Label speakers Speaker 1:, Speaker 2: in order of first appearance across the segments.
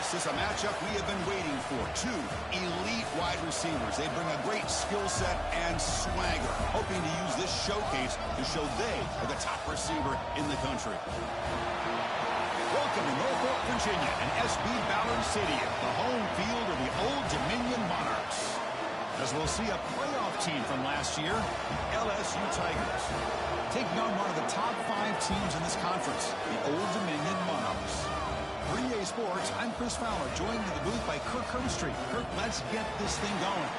Speaker 1: This is a matchup we have been waiting for. Two elite wide receivers. They bring a great skill set and swagger, hoping to use this showcase to show they are the top receiver in the country. Welcome to Norfolk, Virginia, and SB Ballard Stadium, the home field of the Old Dominion Monarchs. As we'll see a playoff team from last year, LSU Tigers, taking on one of the top 5 teams in this conference, the Old Dominion Monarchs. 3A Sports, I'm Chris Fowler, joined in the booth by Kirk Herbstreit. Kirk, let's get this thing going.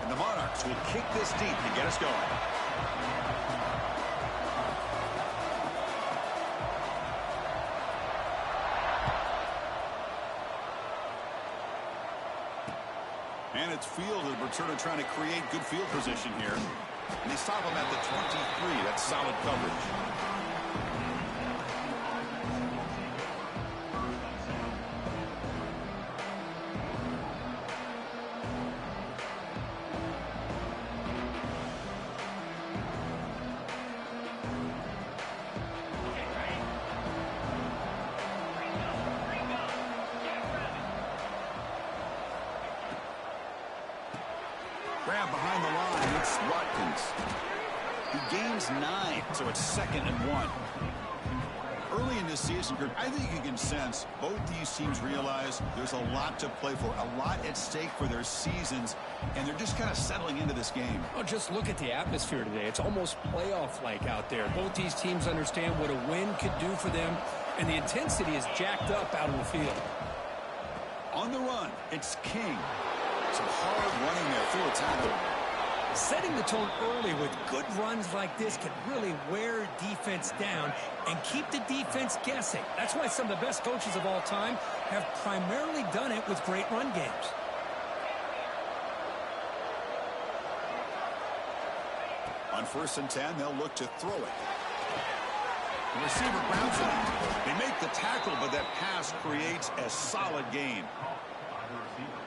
Speaker 1: And the Monarchs will kick this deep to get us going. And it's fielded. Returner trying to create good field position here. And they stop him at the 23. That's solid coverage. Grab behind the line, it's Watkins. He gains 9, so it's 2nd and 1. Early in this season, I think you can sense both these teams realize there's a lot to play for, a lot at stake for their seasons, and they're just kind of settling into this game.
Speaker 2: Well, just look at the atmosphere today. It's almost playoff-like out there. Both these teams understand what a win could do for them, and the intensity is jacked up out on the field.
Speaker 1: On the run, it's King. Some hard running there through a tackle.
Speaker 2: Setting the tone early with good runs like this can really wear defense down and keep the defense guessing. That's why some of the best coaches of all time have primarily done it with great run games.
Speaker 1: On 1st and 10, they'll look to throw it. The receiver grounds it. They make the tackle, but that pass creates a solid gain.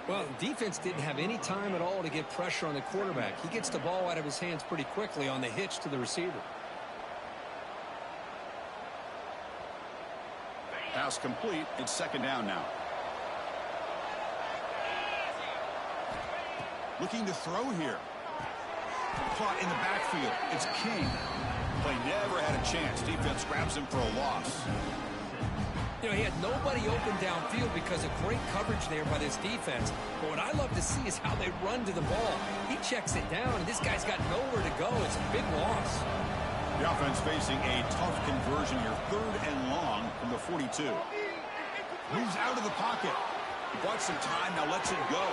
Speaker 2: Well, defense didn't have any time at all to get pressure on the quarterback. He gets the ball out of his hands pretty quickly on the hitch to the receiver.
Speaker 1: Pass complete. It's 2nd down now. Looking to throw here. Caught in the backfield. It's King. Play never had a chance. Defense grabs him for a loss.
Speaker 2: You know, he had nobody open downfield because of great coverage there by this defense. But what I love to see is how they run to the ball. He checks it down, and this guy's got nowhere to go. It's a big loss.
Speaker 1: The offense facing a tough conversion here. 3rd and long from the 42. Moves out of the pocket. He bought some time, now lets it go.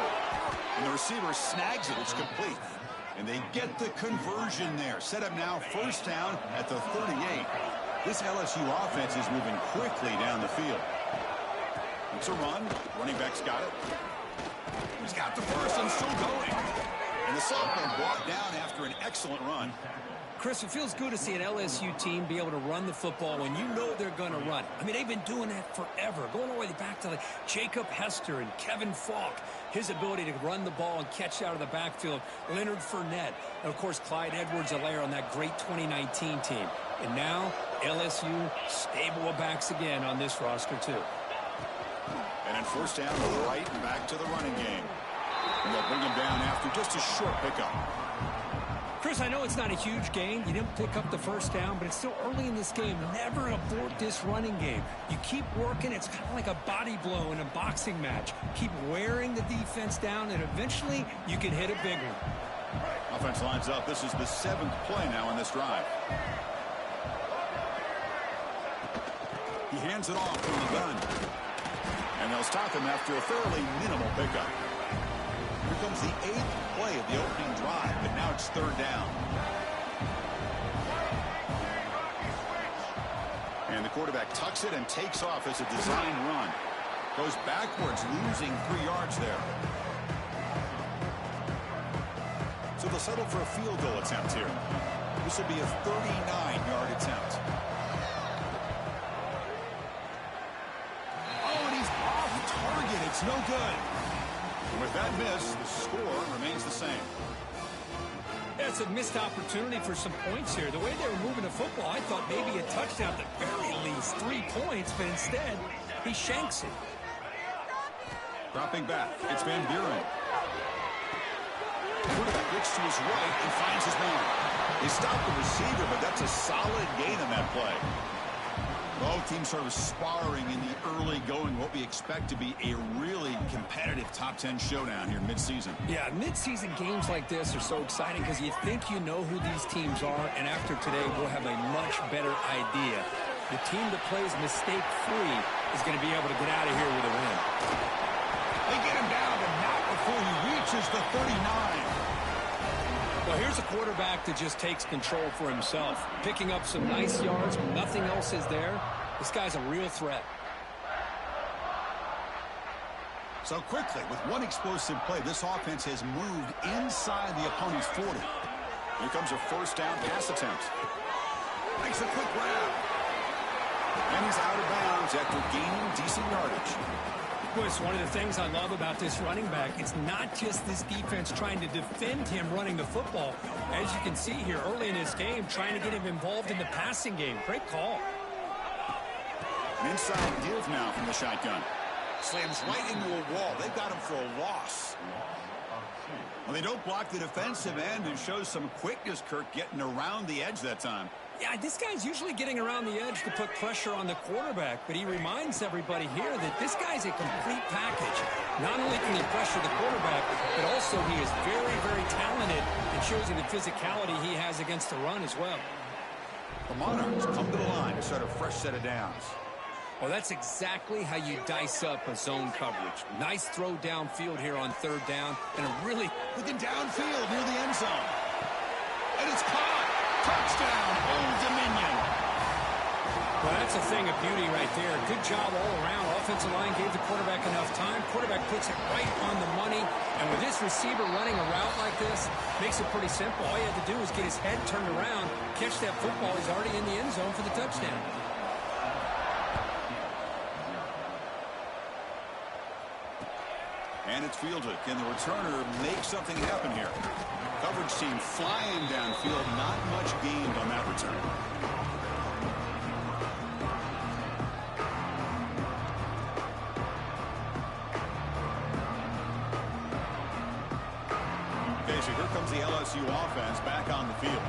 Speaker 1: And the receiver snags it. It's complete. And they get the conversion there. Set up now 1st down at the 38. This LSU offense is moving quickly down the field. It's a run. Running back's got it. He's got the first and still going. And the sophomore brought down after an excellent run.
Speaker 2: Chris, it feels good to see an LSU team be able to run the football when you know they're going to run. I mean, they've been doing that forever, going all the way back to like Jacob Hester and Kevin Falk. His ability to run the ball and catch out of the backfield. Leonard Fournette. And, of course, Clyde Edwards-Helaire on that great 2019 team. And now, LSU stable of backs again on this roster, too.
Speaker 1: And in 1st down to the right and back to the running game. And they'll bring him down after just a short pickup.
Speaker 2: Chris, I know it's not a huge gain. You didn't pick up the 1st down, but it's still early in this game. Never abort this running game. You keep working. It's kind of like a body blow in a boxing match. Keep wearing the defense down, and eventually you can hit a big one.
Speaker 1: Offense lines up. This is the 7th play now in this drive. He hands it off from the gun. And they'll stop him after a fairly minimal pickup. Here comes the 8th play of the opening drive, but now it's 3rd down. And the quarterback tucks it and takes off as a design run. Goes backwards, losing 3 yards there. So they'll settle for a field goal attempt here. This will be a 39-yard attempt. Oh, and he's off target. It's no good. And with that miss, the score remains the same.
Speaker 2: That's a missed opportunity for some points here. The way they were moving the football, I thought maybe a touchdown at the very least, 3 points, but instead, he shanks it.
Speaker 1: Dropping back, it's Van Buren. Quarterback looks to his right and finds his man. They stopped the receiver, but that's a solid gain on that play. Both teams sort of sparring in the early going, what we expect to be a really competitive top 10 showdown here mid-season.
Speaker 2: Yeah, mid-season games like this are so exciting because you think you know who these teams are, and after today, we'll have a much better idea. The team that plays mistake-free is going to be able to get out of here with a win.
Speaker 1: They get him down, but not before he reaches the 39.
Speaker 2: Well, here's a quarterback that just takes control for himself, picking up some nice yards when nothing else is there. This guy's a real threat.
Speaker 1: So quickly, with one explosive play, this offense has moved inside the opponent's 40. Here comes a first down pass attempt. Makes a quick grab. And he's out of bounds after gaining decent yardage.
Speaker 2: It's one of the things I love about this running back. It's not just this defense trying to defend him running the football. As you can see here early in this game, trying to get him involved in the passing game. Great call.
Speaker 1: An inside give now from the shotgun. Slams right into a wall. They've got him for a loss. Well, they don't block the defensive end and shows some quickness, Kirk, getting around the edge that time.
Speaker 2: Yeah, this guy's usually getting around the edge to put pressure on the quarterback, but he reminds everybody here that this guy's a complete package. Not only can he pressure the quarterback, but also he is very, very talented and shows you the physicality he has against the run as well.
Speaker 1: The Monarchs come to the line to start a fresh set of downs.
Speaker 2: Well, that's exactly how you dice up a zone coverage. Nice throw downfield here on third down, and a really
Speaker 1: looking downfield near the end zone. And it's caught. Touchdown, Old Dominion.
Speaker 2: Well, that's a thing of beauty right there. Good job all around. Offensive line gave the quarterback enough time. Quarterback puts it right on the money. And with this receiver running a route like this, makes it pretty simple. All you have to do is get his head turned around, catch that football. He's already in the end zone for the touchdown.
Speaker 1: And it's fielded. Can the returner make something happen here? Coverage team flying downfield. Not much gained on that return. Okay, so here comes the LSU offense back on the field.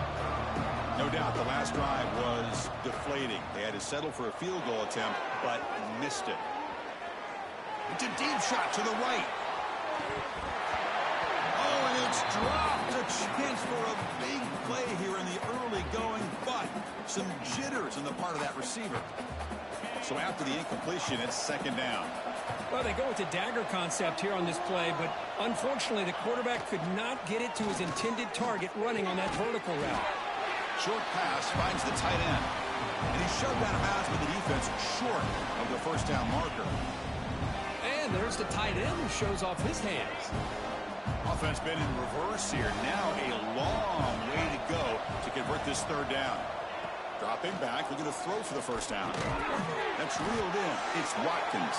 Speaker 1: No doubt the last drive was deflating. They had to settle for a field goal attempt, but missed it. It's a deep shot to the right. Oh, and it's dropped. A chance for a big play here in the early going, but some jitters on the part of that receiver. So after the incompletion, it's second down.
Speaker 2: Well, they go with the dagger concept here on this play, but unfortunately the quarterback could not get it to his intended target running on that vertical route.
Speaker 1: Short pass finds the tight end. And he's shoved out of bounds with the defense short of the first down marker.
Speaker 2: And there's the tight end who shows off his hands.
Speaker 1: Offense been in reverse here. Now a long way to go to convert this third down. Dropping back, looking to throw for the first down. That's reeled in. It's Watkins.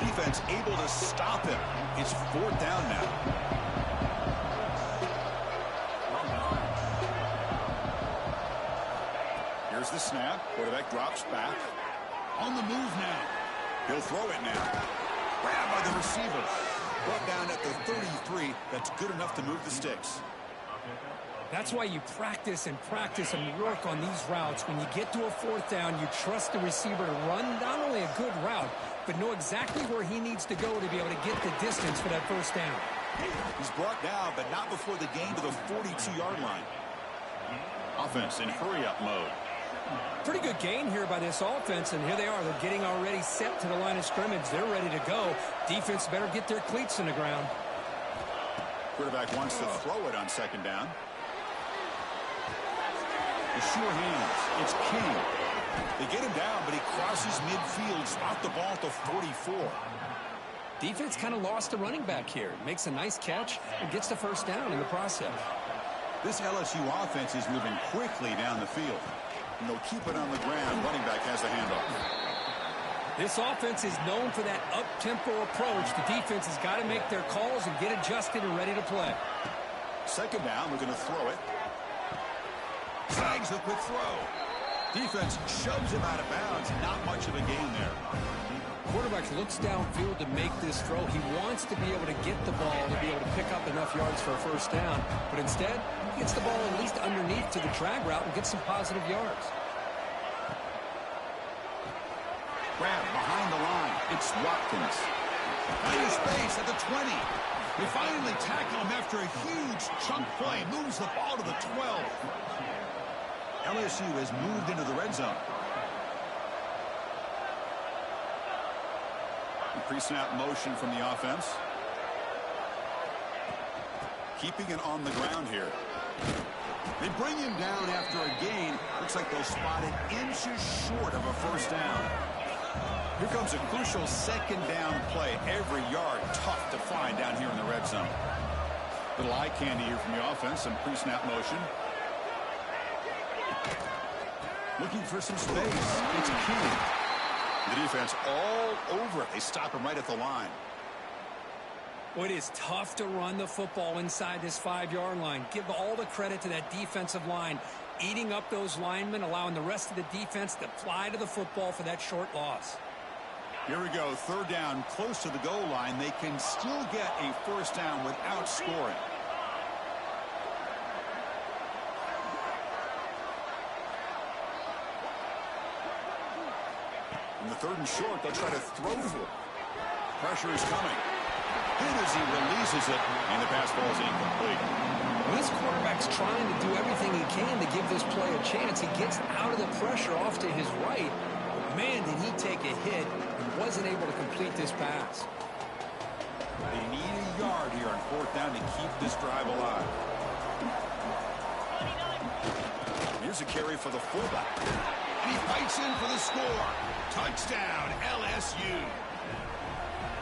Speaker 1: Defense able to stop him. It's fourth down now. Here's the snap. Quarterback drops back. On the move now. He'll throw it now. Grabbed by the receiver. Brought down at the 33. That's good enough to move the sticks.
Speaker 2: That's why you practice and practice and work on these routes. When you get to a fourth down, you trust the receiver to run not only a good route, but know exactly where he needs to go to be able to get the distance for that first down.
Speaker 1: He's brought down, but not before the gain to the 42-yard line. Offense in hurry-up mode.
Speaker 2: Pretty good gain here by this offense, and here they are. They're getting already set to the line of scrimmage. They're ready to go. Defense better get their cleats in the ground.
Speaker 1: Quarterback wants to throw it on second down. The sure hands. It's King. They get him down, but he crosses midfield, spot the ball at the 44.
Speaker 2: Defense kind of lost the running back here. Makes a nice catch and gets the first down in the process.
Speaker 1: This LSU offense is moving quickly down the field. And they'll keep it on the ground. Running back has the handoff.
Speaker 2: This offense is known for that up-tempo approach. The defense has got to make their calls and get adjusted and ready to play.
Speaker 1: Second down, we're going to throw it. Snags the quick throw. Defense shoves him out of bounds. Not much of a gain there.
Speaker 2: Quarterback looks downfield to make this throw. He wants to be able to get the ball to be able to pick up enough yards for a first down. But instead, he gets the ball at least underneath to the drag route and gets some positive yards.
Speaker 1: Grab behind the line. It's Watkins. Into space at the 20. They finally tackle him after a huge chunk play. Moves the ball to the 12. LSU has moved into the red zone. Pre-snap motion from the offense. Keeping it on the ground here. They bring him down after a gain. Looks like they'll spot it inches short of a first down. Here comes a crucial second down play. Every yard tough to find down here in the red zone. Little eye candy here from the offense. Some pre-snap motion. Looking for some space. It's King. The defense all over it. They stop him right at the line.
Speaker 2: Well, it is tough to run the football inside this 5-yard line. Give all the credit to that defensive line, eating up those linemen, allowing the rest of the defense to fly to the football for that short loss.
Speaker 1: Here we go. Third down, close to the goal line. They can still get a first down without scoring. In the third and short, they'll try to throw for it. Pressure is coming. Hit as he releases it, and the pass falls incomplete.
Speaker 2: Well, this quarterback's trying to do everything he can to give this play a chance. He gets out of the pressure off to his right. But man, did he take a hit and wasn't able to complete this pass.
Speaker 1: They need a yard here on fourth down to keep this drive alive. Here's a carry for the fullback. And he fights in for the score. Touchdown, LSU.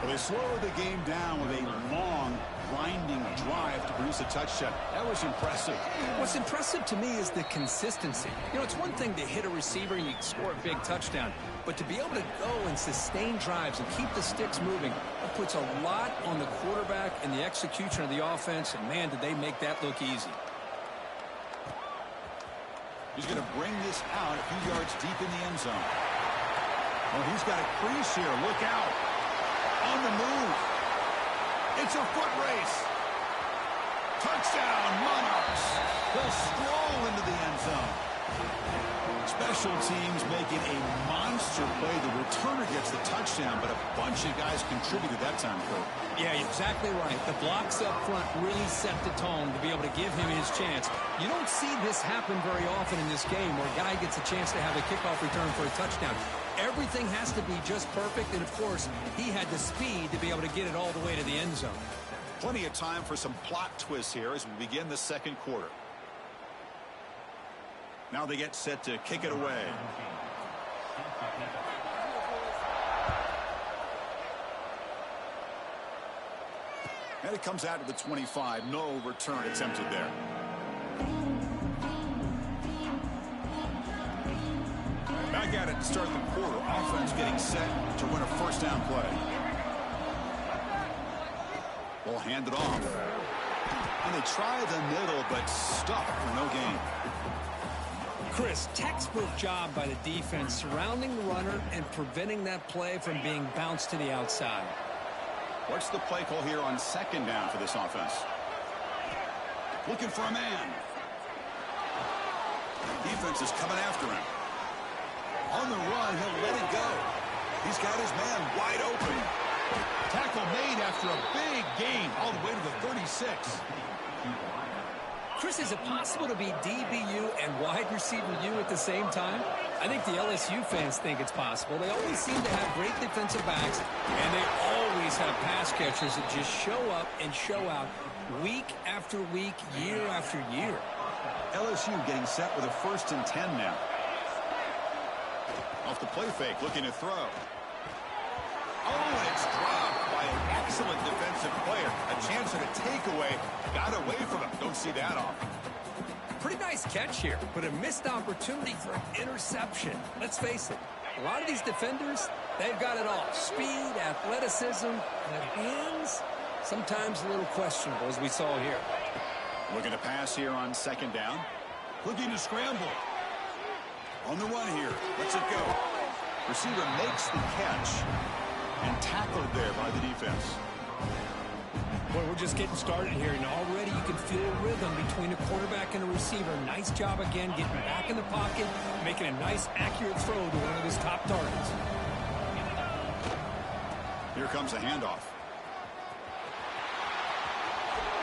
Speaker 1: Well, they slow the game down with a long, grinding drive to produce a touchdown. That was impressive.
Speaker 2: What's impressive to me is the consistency. You know, it's one thing to hit a receiver and you score a big touchdown, but to be able to go and sustain drives and keep the sticks moving, that puts a lot on the quarterback and the execution of the offense, and man, did they make that look easy.
Speaker 1: He's going to bring this out a few yards deep in the end zone. Oh, he's got a crease here. Look out. On the move. It's a foot race. Touchdown, Monarchs. They'll stroll into the end zone. Special teams making a monster play. The returner gets the touchdown, but a bunch of guys contributed that time, Kurt.
Speaker 2: Yeah, you're exactly right. The blocks up front really set the tone to be able to give him his chance. You don't see this happen very often in this game where a guy gets a chance to have a kickoff return for a touchdown. Everything has to be just perfect, and of course, he had the speed to be able to get it all the way to the end zone.
Speaker 1: Plenty of time for some plot twists here as we begin the second quarter. Now they get set to kick it away. And it comes out to the 25. No return attempted there. Back at it to start the quarter. Offense getting set to win a first down play. We'll hand it off. And they try the middle, but stuck for no gain.
Speaker 2: Chris, textbook job by the defense surrounding the runner and preventing that play from being bounced to the outside.
Speaker 1: What's the play call here on second down for this offense? Looking for a man. Defense is coming after him. On the run, he'll let it go. He's got his man wide open. Tackle made after a big gain all the way to the 36.
Speaker 2: Chris, is it possible to be DBU and wide receiver U at the same time? I think the LSU fans think it's possible. They always seem to have great defensive backs, and they always have pass catchers that just show up and show out week after week, year after year.
Speaker 1: LSU getting set with a 1st and 10 now. Off the play fake, looking to throw. Oh, and it's dropped by an excellent defensive player. A chance at a takeaway. Got away from him. Don't see that often.
Speaker 2: Pretty nice catch here, but a missed opportunity for an interception. Let's face it, a lot of these defenders, they've got it all. Speed, athleticism, and hands, sometimes a little questionable, as we saw here.
Speaker 1: Looking to pass here on second down. Looking to scramble. On the run here. Lets it go. Receiver makes the catch and tackled there by the defense.
Speaker 2: Boy, we're just getting started here, and already you can feel a rhythm between a quarterback and a receiver. Nice job again getting back in the pocket, making a nice, accurate throw to one of his top targets.
Speaker 1: Here comes a handoff.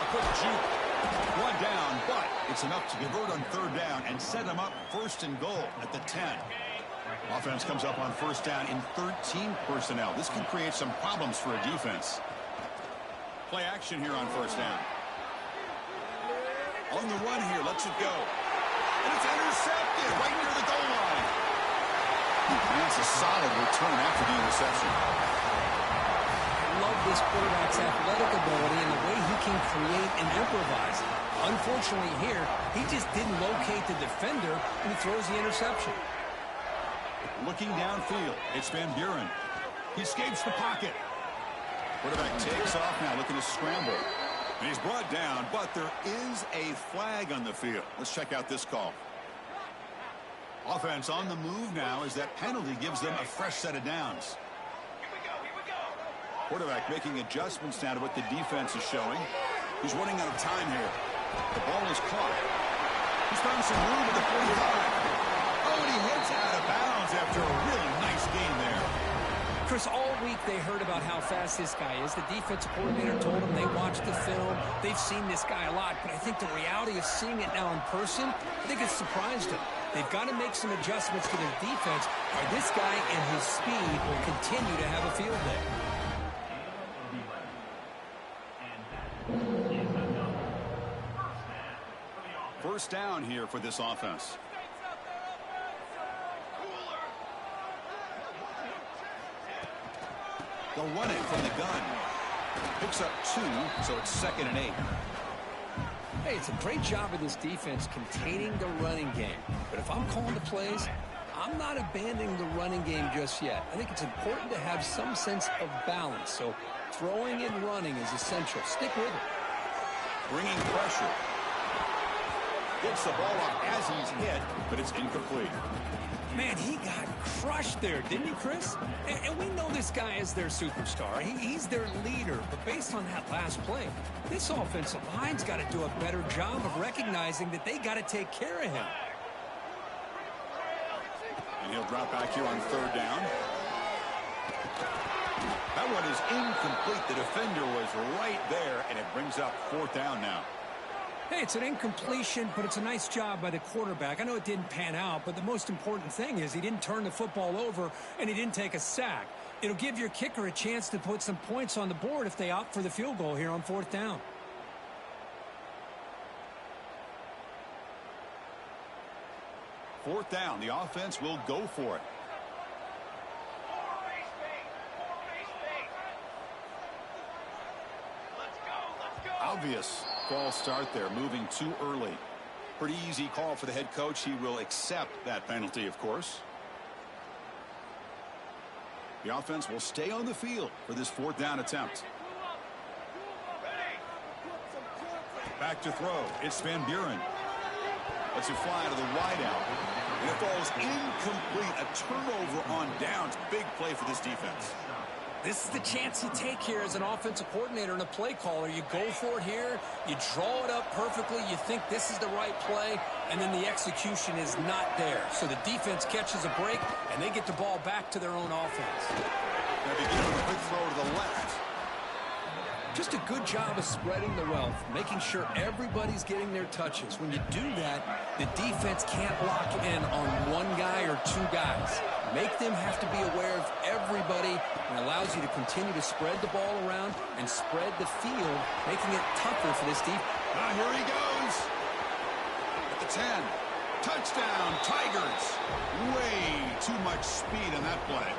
Speaker 1: A quick juke. One down, but it's enough to convert on third down and set him up first and goal at the 10. Offense comes up on first down in 13 personnel. This can create some problems for a defense. Play action here on first down. On the run here, lets it go. And it's intercepted right near the goal line. And it's a solid return after the interception.
Speaker 2: I love this quarterback's athletic ability and the way he can create and improvise. Unfortunately here, he just didn't locate the defender, and he throws the interception.
Speaker 1: Looking downfield, it's Van Buren. He escapes the pocket. Quarterback takes off now, looking to scramble. And he's brought down, but there is a flag on the field. Let's check out this call. Offense on the move now as that penalty gives them a fresh set of downs. Quarterback making adjustments now to what the defense is showing. He's running out of time here. The ball is caught. He's found some room at the 45. Oh, and he hits out of bounds after a really nice game there.
Speaker 2: Chris, all week they heard about how fast this guy is. The defensive coordinator told them they watched the film. They've seen this guy a lot, but I think the reality of seeing it now in person, I think it's surprised them. They've got to make some adjustments to their defense, or this guy and his speed will continue to have a field day.
Speaker 1: First down here for this offense. They'll run it from the gun. Picks up 2, so it's 2nd and 8.
Speaker 2: Hey, it's a great job of this defense containing the running game. But if I'm calling the plays, I'm not abandoning the running game just yet. I think it's important to have some sense of balance. So throwing and running is essential. Stick with it.
Speaker 1: Bringing pressure. Gets the ball up as he's hit, but it's incomplete.
Speaker 2: Man, he got crushed there, didn't he, Chris? And we know this guy is their superstar. He's their leader. But based on that last play, this offensive line's got to do a better job of recognizing that they got to take care of him.
Speaker 1: And he'll drop back here on third down. That one is incomplete. The defender was right there, and it brings up 4th down now.
Speaker 2: Hey, it's an incompletion, but it's a nice job by the quarterback. I know it didn't pan out, but the most important thing is he didn't turn the football over and he didn't take a sack. It'll give your kicker a chance to put some points on the board if they opt for the field goal here on 4th down.
Speaker 1: Fourth down, the offense will go for it. Obvious false start there, moving too early. Pretty easy call for the head coach. He will accept that penalty, of course. The offense will stay on the field for this 4th down attempt. Back to throw. It's Van Buren. Lets it fly to the wideout. And it falls incomplete. A turnover on downs. Big play for this defense.
Speaker 2: This is the chance you take here as an offensive coordinator and a play caller. You go for it here. You draw it up perfectly. You think this is the right play, and then the execution is not there. So the defense catches a break, and they get the ball back to their own offense.
Speaker 1: They begin with a quick throw to the left.
Speaker 2: Just a good job of spreading the wealth, making sure everybody's getting their touches. When you do that, the defense can't lock in on one guy or 2 guys. Make them have to be aware of everybody, and allows you to continue to spread the ball around and spread the field, making it tougher for this defense.
Speaker 1: Ah, here he goes. At the 10. Touchdown, Tigers. Way too much speed on that play.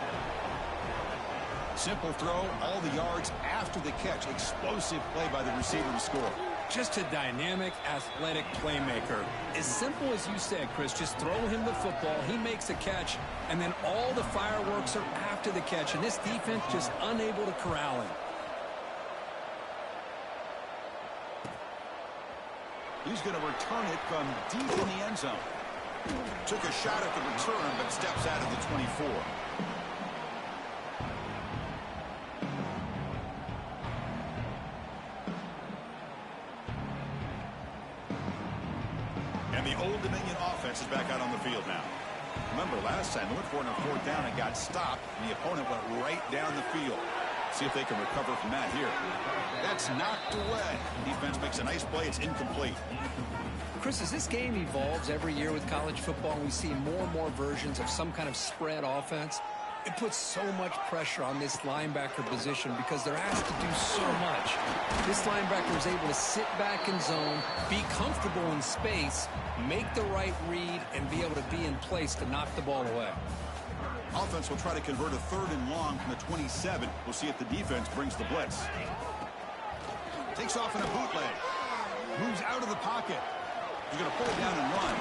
Speaker 1: Simple throw, all the yards after the catch. Explosive play by the receiver to score.
Speaker 2: Just a dynamic, athletic playmaker. As simple as you said, Chris, just throw him the football, he makes a catch, and then all the fireworks are after the catch, and this defense just unable to corral him.
Speaker 1: He's going to return it from deep in the end zone. Took a shot at the return, but steps out of the 24. And the Old Dominion offense is back out on the field now. Remember, last time they went for it on fourth down and got stopped, and the opponent went right down the field. See if they can recover from that here. That's knocked away. Defense makes a nice play. It's incomplete.
Speaker 2: Chris, as this game evolves every year with college football, and we see more and more versions of some kind of spread offense, it puts so much pressure on this linebacker position because they're asked to do so much. This linebacker is able to sit back in zone, be comfortable in space, make the right read, and be able to be in place to knock the ball away.
Speaker 1: Offense will try to convert a 3rd and long from the 27. We'll see if the defense brings the blitz. Takes off in a bootleg. Moves out of the pocket. He's going to pull down and run.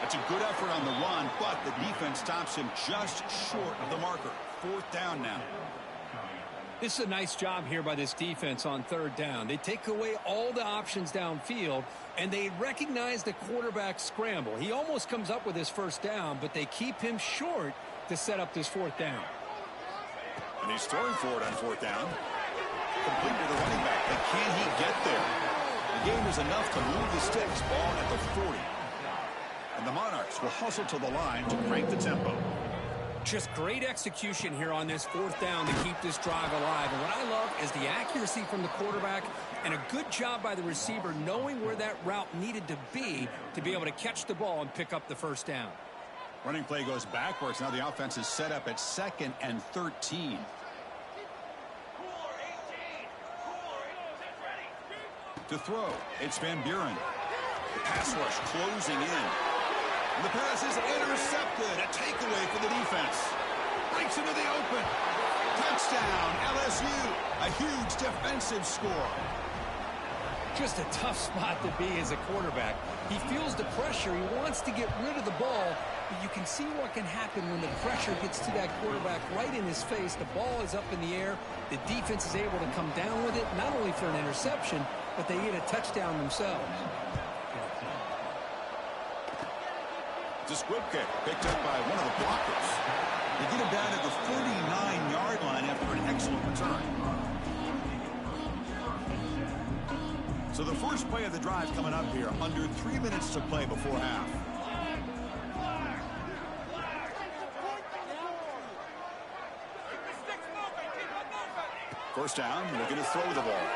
Speaker 1: That's a good effort on the run, but the defense stops him just short of the marker. 4th down now.
Speaker 2: This is a nice job here by this defense on 3rd down. They take away all the options downfield, and they recognize the quarterback scramble. He almost comes up with his 1st down, but they keep him short to set up this 4th down.
Speaker 1: And he's throwing for it on 4th down. Complete to the running back. But can he get there? The game is enough to move the sticks. Ball at the 40. And the Monarchs will hustle to the line to crank the tempo.
Speaker 2: Just great execution here on this 4th down to keep this drive alive. And what I love is the accuracy from the quarterback and a good job by the receiver knowing where that route needed to be able to catch the ball and pick up the 1st down.
Speaker 1: Running play goes backwards. Now the offense is set up at 2nd and 13. To throw, it's Van Buren. The pass rush closing in. And the pass is intercepted. A takeaway for the defense. Breaks into the open. Touchdown, LSU. A huge defensive score.
Speaker 2: Just a tough spot to be as a quarterback. He feels the pressure. He wants to get rid of the ball. But you can see what can happen when the pressure gets to that quarterback right in his face. The ball is up in the air. The defense is able to come down with it, not only for an interception, but they get a touchdown themselves.
Speaker 1: It's a squib kick picked up by one of the blockers. They get him down to the 49-yard line after an excellent return. So the first play of the drive coming up here, under 3 minutes to play before half. First down, looking to throw the ball.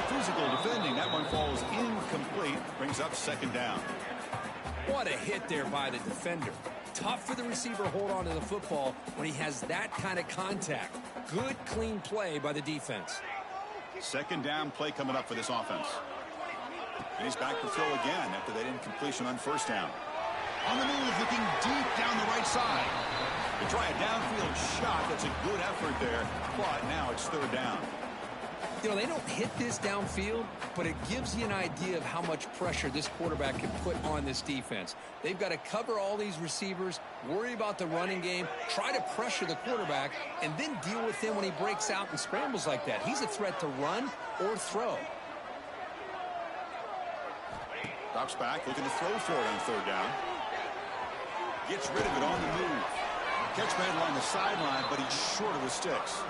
Speaker 1: Physical defending, that one falls incomplete, brings up 2nd down.
Speaker 2: What a hit there by the defender. Tough for the receiver to hold on to the football when he has that kind of contact. Good, clean play by the defense.
Speaker 1: 2nd down play coming up for this offense. And he's back to throw again after that incompletion on 1st down. On the move, looking deep down the right side. To try a downfield shot. That's a good effort there. But now it's 3rd down.
Speaker 2: You know, they don't hit this downfield, but it gives you an idea of how much pressure this quarterback can put on this defense. They've got to cover all these receivers, worry about the running game, try to pressure the quarterback, and then deal with him when he breaks out and scrambles like that. He's a threat to run or throw.
Speaker 1: Drops back, looking to throw for it on 3rd down. Gets rid of it on the move. Catch man along the sideline, but he's short of the sticks.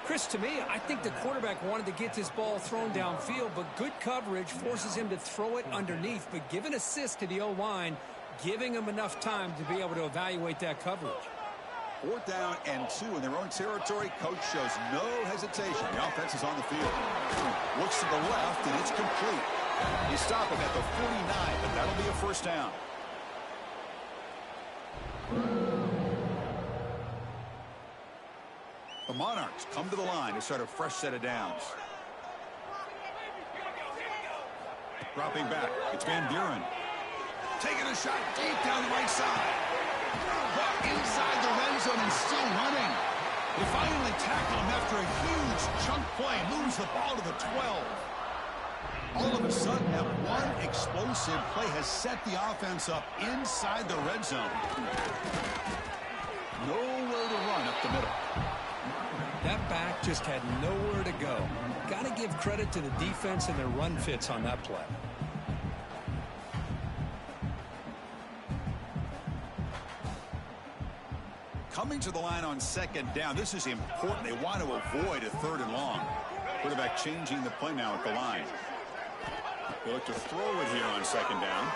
Speaker 2: Chris, to me, I think the quarterback wanted to get this ball thrown downfield, but good coverage forces him to throw it underneath. But give an assist to the O-line, giving him enough time to be able to evaluate that coverage.
Speaker 1: 4th down and 2 in their own territory. Coach shows no hesitation. The offense is on the field. Looks to the left, and it's complete. He stopped him at the 49, but that'll be a 1st down. The Monarchs come to the line to start a fresh set of downs. Dropping back, it's Van Buren. Taking a shot deep down the right side. Ball inside the red zone and still running. They finally tackle him after a huge chunk play. Moves the ball to the 12. All of a sudden, that one explosive play has set the offense up inside the red zone. Nowhere to run up the middle.
Speaker 2: That attack just had nowhere to go. Got to give credit to the defense and their run fits on that play.
Speaker 1: Coming to the line on second down, this is important. They want to avoid a 3rd and long. Quarterback changing the play now at the line. They look to throw it here on second down.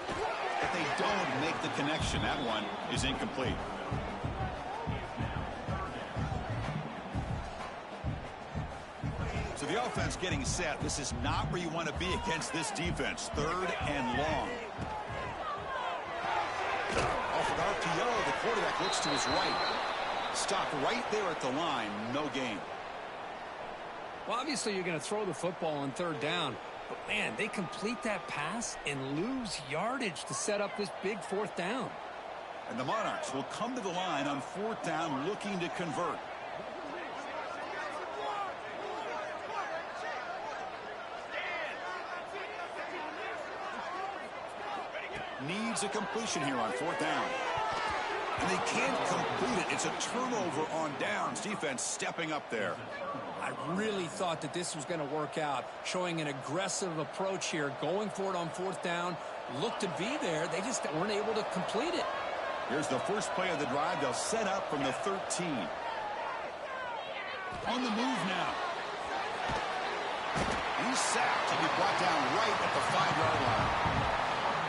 Speaker 1: But they don't make the connection. That one is incomplete. So the offense getting set. This is not where you want to be against this defense. 3rd and long. Off of RPO, the quarterback looks to his right. Stopped right there at the line. No gain.
Speaker 2: Well, obviously you're going to throw the football on 3rd down. But, man, they complete that pass and lose yardage to set up this big 4th down.
Speaker 1: And the Monarchs will come to the line on 4th down looking to convert. Needs a completion here on 4th down. And they can't complete it. It's a turnover on downs. Defense stepping up there.
Speaker 2: I really thought that this was going to work out, showing an aggressive approach here, going for it on 4th down. Looked to be there. They just weren't able to complete it.
Speaker 1: Here's the first play of the drive. They'll set up from the 13. On the move now. He's sacked to be brought down right at the 5-yard line.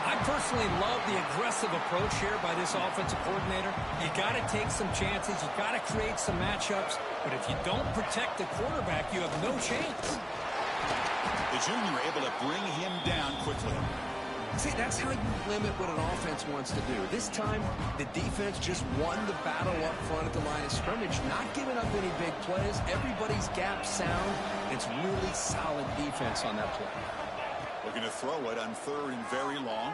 Speaker 2: I personally love the aggressive approach here by this offensive coordinator. You got to take some chances. You got to create some matchups. But if you don't protect the quarterback, you have no chance.
Speaker 1: The junior able to bring him down quickly.
Speaker 2: See, that's how you limit what an offense wants to do. This time, the defense just won the battle up front at the line of scrimmage, not giving up any big plays. Everybody's gap sound. It's really solid defense on that play.
Speaker 1: Looking to throw it on 3rd and very long.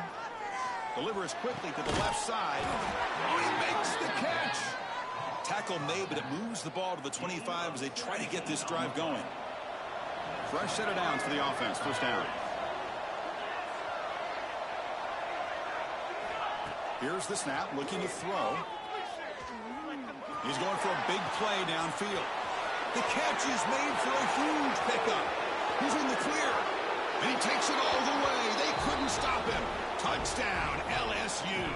Speaker 1: Delivers quickly to the left side. Oh, he makes the catch. Tackle made, but it moves the ball to the 25 as they try to get this drive going. Fresh set of downs for the offense. 1st down. Here's the snap, looking to throw. He's going for a big play downfield. The catch is made for a huge pickup. He's in the clear. And he takes it all the way. They couldn't stop him. Touchdown, LSU.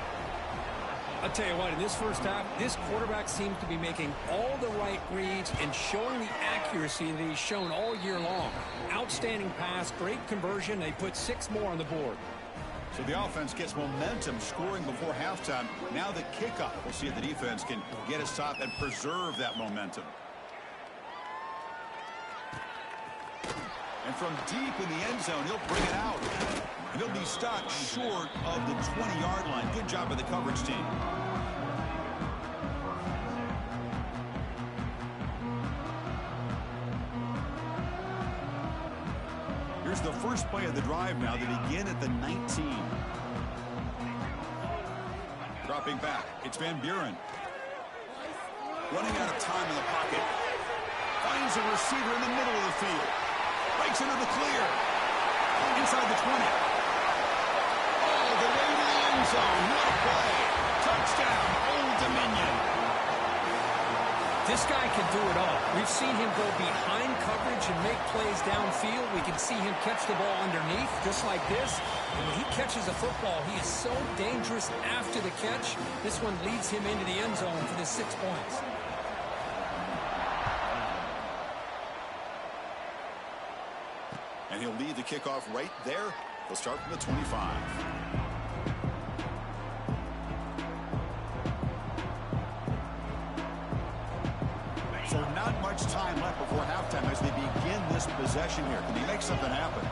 Speaker 2: I'll tell you what, in this first half, this quarterback seems to be making all the right reads and showing the accuracy that he's shown all year long. Outstanding pass, great conversion. They put 6 more on the board.
Speaker 1: So the offense gets momentum, scoring before halftime. Now the kickoff. We'll see if the defense can get a stop and preserve that momentum. And from deep in the end zone, he'll bring it out. And he'll be stopped short of the 20-yard line. Good job by the coverage team. Here's the first play of the drive now. They begin at the 19. Dropping back. It's Van Buren. Running out of time in the pocket. Finds a receiver in the middle of the field. Breaks into the clear. Inside the 20. All the way to the end zone. What a play. Touchdown, Old Dominion.
Speaker 2: This guy can do it all. We've seen him go behind coverage and make plays downfield. We can see him catch the ball underneath, just like this. And when he catches a football, he is so dangerous after the catch. This one leads him into the end zone for the 6 points.
Speaker 1: And he'll lead the kickoff right there. They'll start from the 25. So not much time left before halftime as they begin this possession here. Can he make something happen?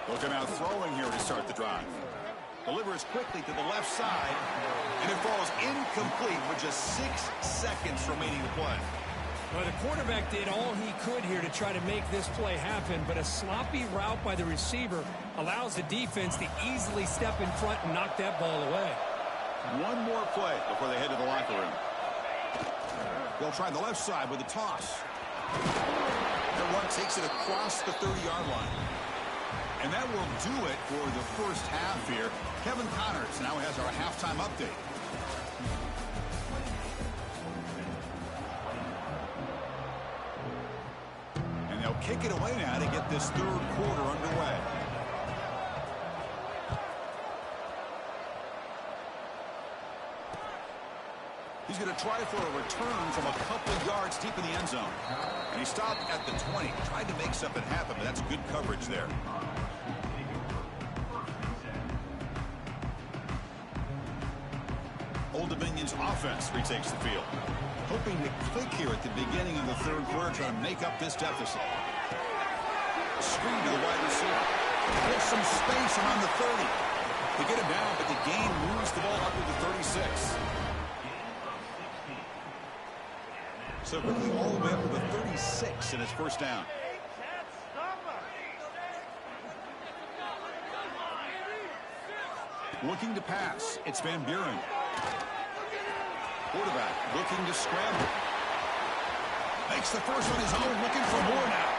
Speaker 1: Looking out throwing here to start the drive. Delivers quickly to the left side. And it falls incomplete with just 6 seconds remaining to play.
Speaker 2: Well, the quarterback did all he could here to try to make this play happen, but a sloppy route by the receiver allows the defense to easily step in front and knock that ball away.
Speaker 1: One more play before they head to the locker room. They'll try the left side with a toss. The run takes it across the 30-yard line. And that will do it for the first half here. Kevin Connors now has our halftime update. kick it away now to get this third quarter underway. He's going to try for a return from a couple yards deep in the end zone. And he stopped at the 20. Tried to make something happen, but that's good coverage there. Old Dominion's offense retakes the field. Hoping to click here at the beginning of the third quarter, trying to make up this deficit. Screen to the wide receiver. There's some space around the 30. They get him down, but the gain moves the ball up to the 36. So quickly all the way up to the 36 in his first down. Looking to pass. It's Van Buren. Quarterback looking to scramble. Makes the first on his own, looking for more now.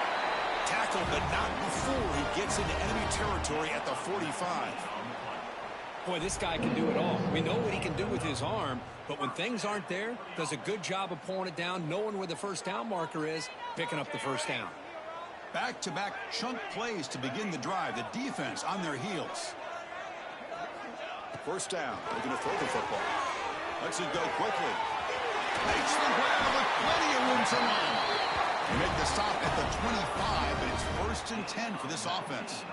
Speaker 1: Tackled, but not before he gets into enemy territory at the 45.
Speaker 2: Boy, this guy can do it all. We know what he can do with his arm, but when things aren't there, does a good job of pulling it down, knowing where the first down marker is, picking up the first down.
Speaker 1: Back-to-back chunk plays to begin the drive. The defense on their heels. First down, looking to throw the football. Lets it go quickly. Makes the grab with plenty of room to run. They make the stop at the 25, and it's 1st and 10 for this offense.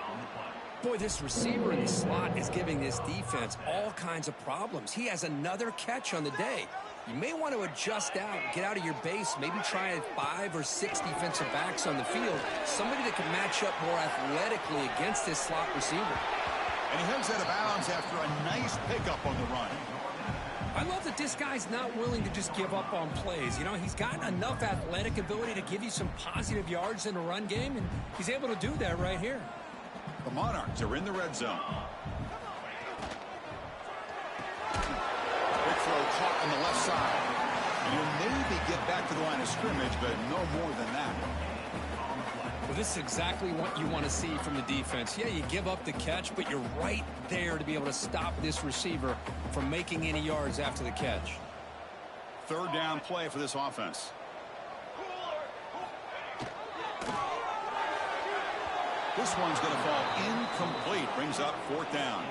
Speaker 2: Boy, this receiver in the slot is giving this defense all kinds of problems. He has another catch on the day. You may want to adjust out, get out of your base, maybe try 5 or 6 defensive backs on the field, somebody that can match up more athletically against this slot receiver.
Speaker 1: And he heads out of bounds after a nice pickup on the run.
Speaker 2: I love that this guy's not willing to just give up on plays. You know, he's got enough athletic ability to give you some positive yards in the run game, and he's able to do that right here.
Speaker 1: The Monarchs are in the red zone. Big throw caught on the left side. And you'll maybe get back to the line of scrimmage, but no more than that.
Speaker 2: Well, this is exactly what you want to see from the defense. Yeah, you give up the catch, but you're right there to be able to stop this receiver from making any yards after the catch.
Speaker 1: Third down play for this offense. This one's going to fall incomplete. Brings up 4th down.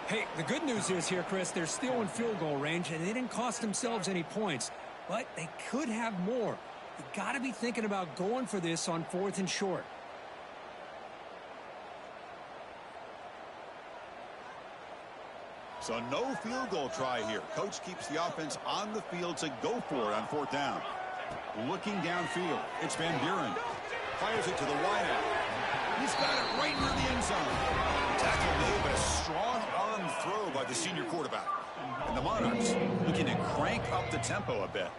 Speaker 2: Hey, the good news is here, Chris, they're still in field goal range, and they didn't cost themselves any points. But they could have more. You got to be thinking about going for this on 4th and short.
Speaker 1: So no field goal try here. Coach keeps the offense on the field to go for it on 4th down. Looking downfield, it's Van Buren. Fires it to the wideout. He's got it right near the end zone. Tackle made, but a strong arm throw by the senior quarterback. And the Monarchs looking to crank up the tempo a bit.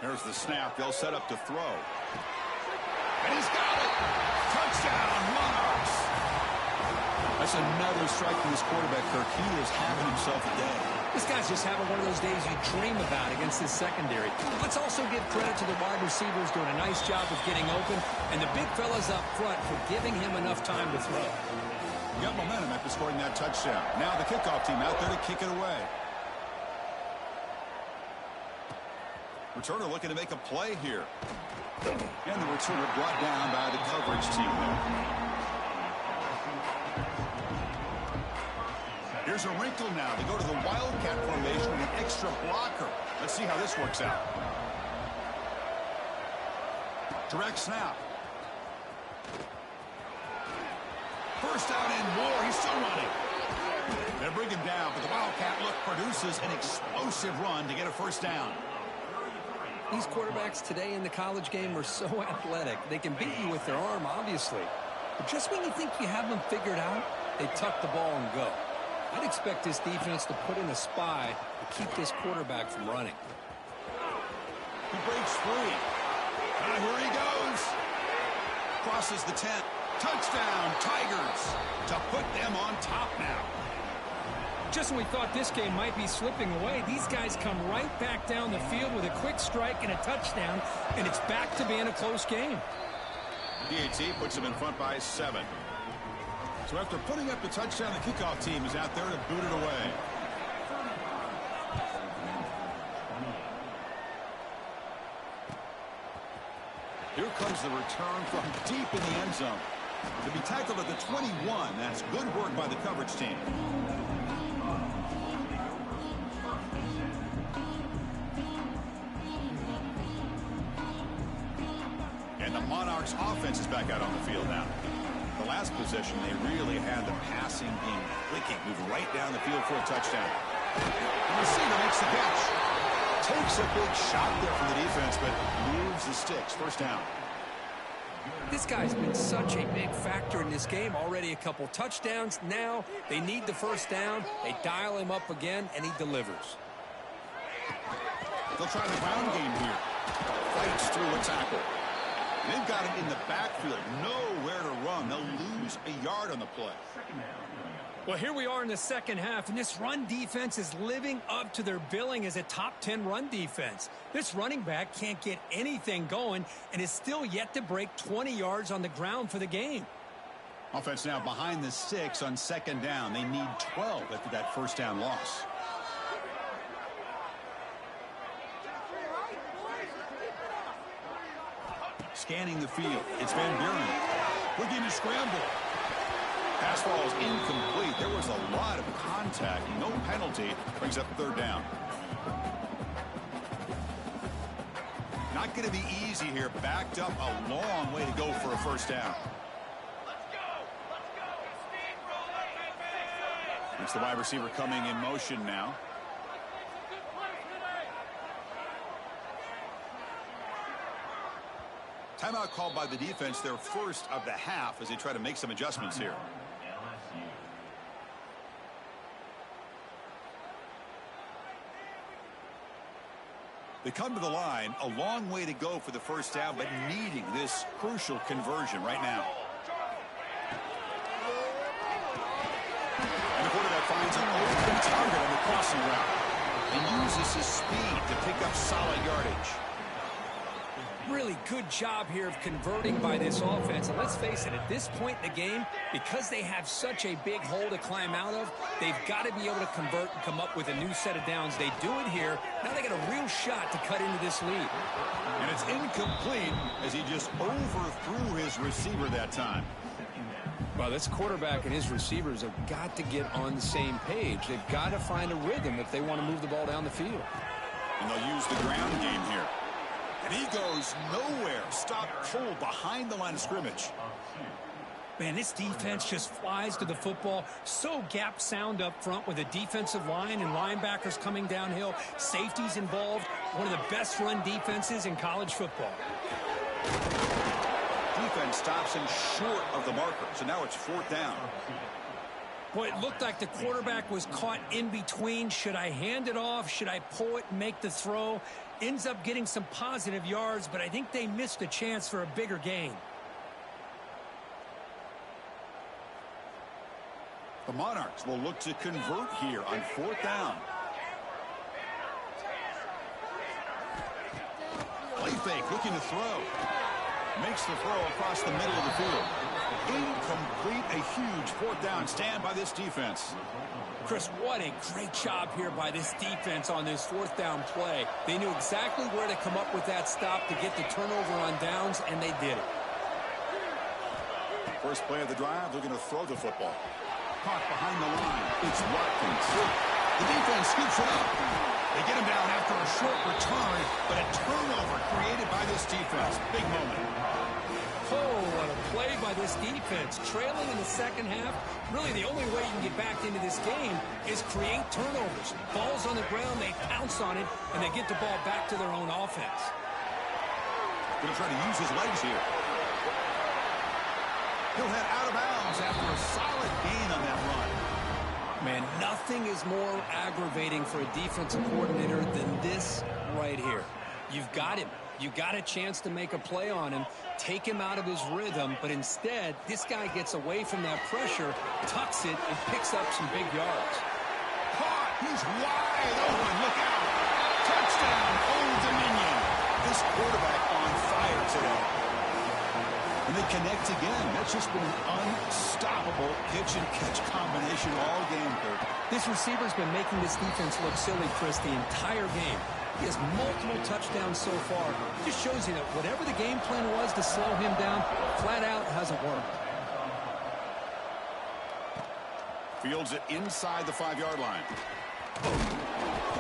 Speaker 1: There's the snap. They'll set up to throw. And he's got it. Touchdown, Monarchs. That's another strike from this quarterback, Kirk. He is having himself a day.
Speaker 2: This guy's just having one of those days you dream about against this secondary. Let's also give credit to the wide receivers doing a nice job of getting open, and the big fellas up front for giving him enough time to throw.
Speaker 1: Got momentum after scoring that touchdown. Now the kickoff team out there to kick it away. Returner looking to make a play here. And the returner brought down by the coverage team there. Here's a wrinkle now. They go to the Wildcat formation with an extra blocker. Let's see how this works out. Direct snap. First down and more. He's still running. They bring him down, but the Wildcat look produces an explosive run to get a first down.
Speaker 2: These quarterbacks today in the college game are so athletic. They can beat you with their arm, obviously. But just when you think you have them figured out, they tuck the ball and go. I'd expect this defense to put in a spy to keep this quarterback from running.
Speaker 1: He breaks free. And here he goes. Crosses the 10. Touchdown, Tigers, to put them on top now.
Speaker 2: Just when we thought this game might be slipping away, these guys come right back down the field with a quick strike and a touchdown, and it's back to being a close game.
Speaker 1: DAT puts them in front by 7. So after putting up the touchdown, the kickoff team is out there to boot it away. Here comes the return from deep in the end zone. To be tackled at the 21, that's good work by the coverage team. And the Monarchs offense is back out on the field now. The last possession, they really had the passing game clicking, moving right down the field for a touchdown. The receiver makes the catch. Takes a big shot there from the defense, but moves the sticks. First down.
Speaker 2: This guy's been such a big factor in this game. Already a couple touchdowns. Now they need the first down. They dial him up again, and he delivers.
Speaker 1: They'll try the ground game here. Fights through a tackle. They've got him in the backfield. Nowhere to run. They'll lose a yard on the play.
Speaker 2: Well, here we are in the second half, and this run defense is living up to their billing as a top 10 run defense. This running back can't get anything going and is still yet to break 20 yards on the ground for the game.
Speaker 1: Offense now behind the 6 on second down. They need 12 after that first down loss. Scanning the field. It's Van Buren. Looking to scramble. Pass ball is incomplete. There was a lot of contact. No penalty. Brings up third down. Not going to be easy here. Backed up a long way to go for a first down. It's the wide receiver coming in motion now. Timeout called by the defense, their first of the half, as they try to make some adjustments here. They come to the line, a long way to go for the first down, but needing this crucial conversion right now. And the quarterback finds an open target on the crossing route and uses his speed to pick up solid yardage.
Speaker 2: Really good job here of converting by this offense. And let's face it, at this point in the game, because they have such a big hole to climb out of, they've got to be able to convert and come up with a new set of downs. They do it here. Now they got a real shot to cut into this lead.
Speaker 1: And it's incomplete as he just overthrew his receiver that time.
Speaker 2: Well, this quarterback and his receivers have got to get on the same page. They've got to find a rhythm if they want to move the ball down the field.
Speaker 1: And they'll use the ground game here. And he goes nowhere. Stop pulled behind the line of scrimmage.
Speaker 2: Man, this defense just flies to the football. So gap sound up front with a defensive line and linebackers coming downhill. Safeties involved. One of the best run defenses in college football.
Speaker 1: Defense stops him short of the marker. So now it's fourth down.
Speaker 2: Boy, it looked like the quarterback was caught in between. Should I hand it off? Should I pull it and make the throw? Ends up getting some positive yards, but I think they missed a chance for a bigger gain.
Speaker 1: The Monarchs will look to convert here on fourth down. Play fake, looking to throw. Makes the throw across the middle of the field. Incomplete, a huge fourth down stand by this defense.
Speaker 2: Chris, what a great job here by this defense on this fourth down play. They knew exactly where to come up with that stop to get the turnover on downs, and they did it.
Speaker 1: First play of the drive, they're going to throw the football. Caught behind the line. It's Watkins. The defense scoops it up. They get him down after a short return, but a turnover created by this defense. Big moment.
Speaker 2: Oh, what a play by this defense. Trailing in the second half, really the only way you can get back into this game is create turnovers. Ball's on the ground, they pounce on it, and they get the ball back to their own offense.
Speaker 1: Going to try to use his legs here. He'll head out of bounds after a solid gain on that run.
Speaker 2: Man, nothing is more aggravating for a defensive coordinator than this right here. You've got him. You got a chance to make a play on him, take him out of his rhythm, but instead, this guy gets away from that pressure, tucks it, and picks up some big yards.
Speaker 1: Caught! He's wide open. Look out! Touchdown, Old Dominion. This quarterback on fire today. And they connect again. That's just been an unstoppable pitch-and-catch combination all game, Kurt.
Speaker 2: This receiver's been making this defense look silly, Chris, the entire game. He has multiple touchdowns so far. Just shows you that whatever the game plan was to slow him down, flat out hasn't worked.
Speaker 1: Fields it inside the 5-yard line.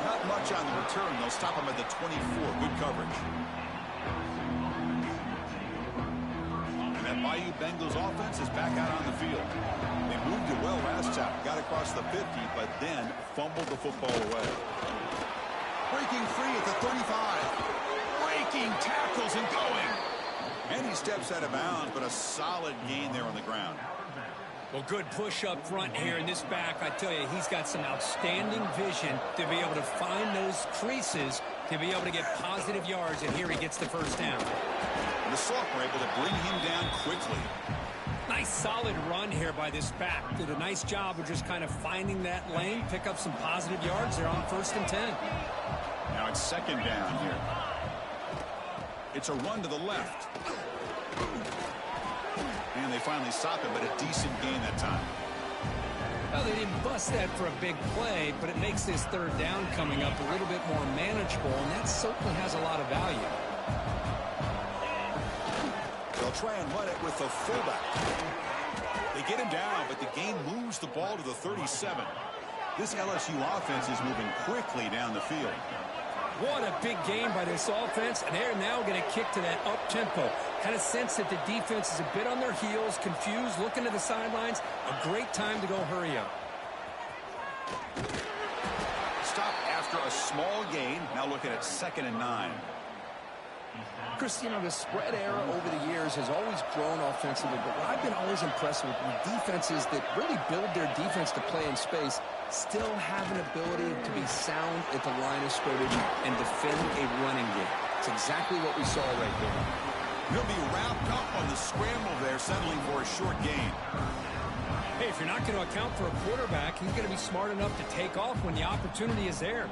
Speaker 1: Not much on the return. They'll stop him at the 24. Good coverage. And that Bayou Bengals offense is back out on the field. They moved it well last time. Got across the 50, but then fumbled the football away. Breaking free at the 35. Breaking tackles and going. And he steps out of bounds, but a solid gain there on the ground.
Speaker 2: Well, good push up front here in this back. I tell you, he's got some outstanding vision to be able to find those creases, to be able to get positive yards, and here he gets the first down.
Speaker 1: And the sophomore able to bring him down quickly.
Speaker 2: Nice solid run here by this back. Did a nice job of just kind of finding that lane, pick up some positive yards there on 1st and 10.
Speaker 1: Now it's 2nd down here. It's a run to the left. And they finally stop him, but a decent gain that time.
Speaker 2: Well, they didn't bust that for a big play, but it makes this 3rd down coming up a little bit more manageable, and that certainly has a lot of value.
Speaker 1: They'll try and run it with the fullback. They get him down, but the gain moves the ball to the 37. This LSU offense is moving quickly down the field.
Speaker 2: What a big game by this offense, and they're now going to kick to that up-tempo. Kind of sense that the defense is a bit on their heels, confused, looking to the sidelines. A great time to go hurry up.
Speaker 1: Stop after a small gain. Now looking at 2nd and 9.
Speaker 2: Chris, you know, the spread era over the years has always grown offensively, but what I've been always impressed with defenses that really build their defense to play in space still have an ability to be sound at the line of scrimmage and defend a running game. It's exactly what we saw right there.
Speaker 1: He'll be wrapped up on the scramble there, settling for a short gain.
Speaker 2: Hey, if you're not going to account for a quarterback, he's going to be smart enough to take off when the opportunity is there.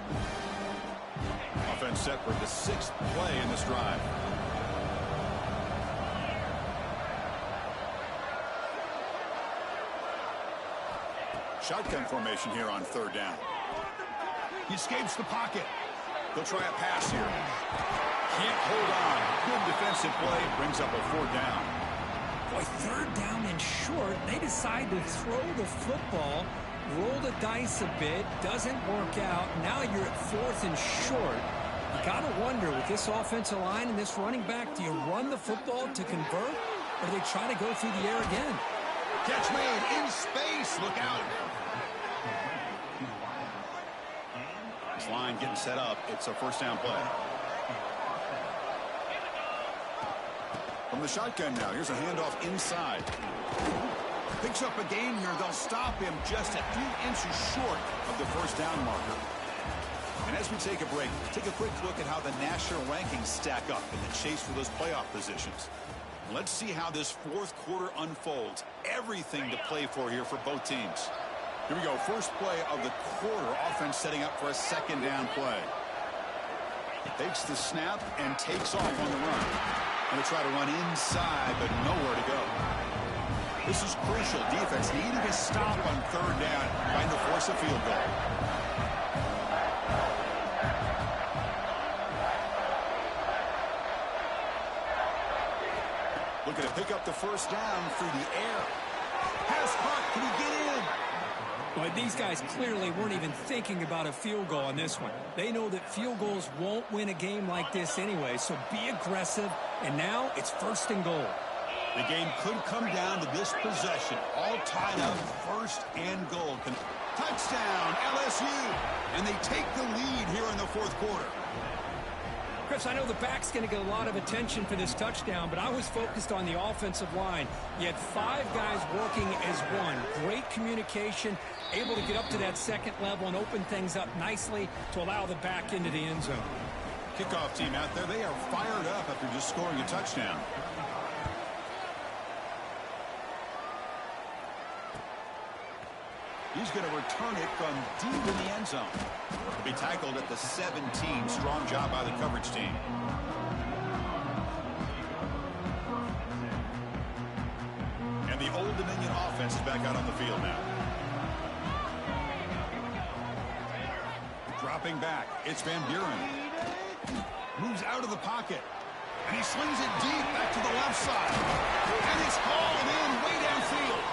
Speaker 1: Offense set for the 6th play in this drive. Shotgun formation here on 3rd down. He escapes the pocket. They'll try a pass here. Can't hold on. Good defensive play. Brings up a 4th down.
Speaker 2: Boy, 3rd down and short. They decide to throw the football, roll the dice a bit. Doesn't work out. Now you're at 4th and short. You got to wonder, with this offensive line and this running back, do you run the football to convert, or do they try to go through the air again?
Speaker 1: Catch made in space. Look out. This line getting set up. It's a 1st down play. From the shotgun now. Here's a handoff inside. Picks up a gain here. They'll stop him just a few inches short of the 1st down marker. And as we take a break, take a quick look at how the national rankings stack up in the chase for those playoff positions. Let's see how this 4th quarter unfolds. Everything to play for here for both teams. Here we go. First play of the quarter. Offense setting up for a 2nd down play. Takes the snap and takes off on the run. Going to try to run inside, but nowhere to go. This is crucial. Defense needing a stop on 3rd down, trying to force a field goal. Looking to pick up the 1st down through the air. Pass caught. Can he get in?
Speaker 2: Well, these guys clearly weren't even thinking about a field goal on this one. They know that field goals won't win a game like this anyway, so be aggressive, and now it's 1st and goal.
Speaker 1: The game could come down to this possession. All tied up, 1st and goal. Touchdown, LSU! And they take the lead here in the 4th quarter.
Speaker 2: Chris, I know the back's going to get a lot of attention for this touchdown, but I was focused on the offensive line. You had 5 guys working as one. Great communication, able to get up to that 2nd level and open things up nicely to allow the back into the end zone.
Speaker 1: Kickoff team out there, they are fired up after just scoring a touchdown. He's going to return it from deep in the end zone. Be tackled at the 17. Strong job by the coverage team. And the Old Dominion offense is back out on the field now. Drop Dropping back, it's Van Buren. Moves out of the pocket. And he slings it deep back to the left side. And it's hauled in way downfield.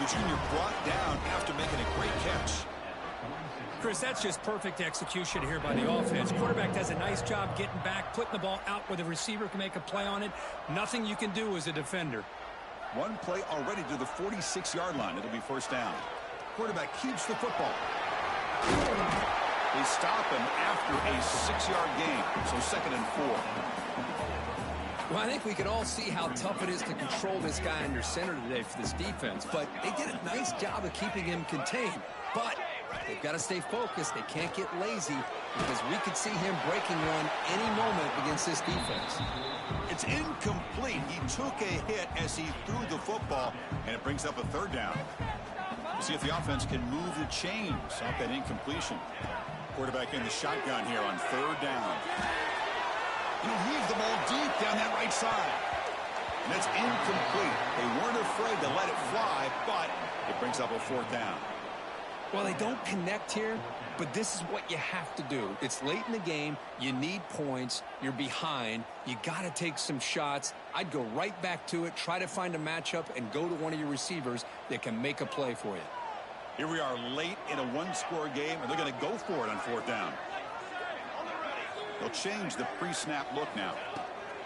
Speaker 1: The junior brought down after making a great catch.
Speaker 2: Chris, that's just perfect execution here by the offense. Quarterback does a nice job getting back, putting the ball out where the receiver can make a play on it. Nothing you can do as a defender.
Speaker 1: One play already to the 46-yard line. It'll be first down. Quarterback keeps the football. They stop him after a 6-yard gain, so 2nd and 4.
Speaker 2: Well, I think we can all see how tough it is to control this guy under center today for this defense, but they did a nice job of keeping him contained. But they've got to stay focused. They can't get lazy because we could see him breaking one any moment against this defense.
Speaker 1: It's incomplete. He took a hit as he threw the football, and it brings up a 3rd down. We'll see if the offense can move the chains off that incompletion. Quarterback in the shotgun here on 3rd down. He'll heave the ball deep down that right side. And that's incomplete. They weren't afraid to let it fly, but it brings up a 4th down.
Speaker 2: Well, they don't connect here, but this is what you have to do. It's late in the game. You need points. You're behind. You got to take some shots. I'd go right back to it, try to find a matchup, and go to one of your receivers that can make a play for you.
Speaker 1: Here we are late in a 1-score game, and they're going to go for it on 4th down. They'll change the pre-snap look now.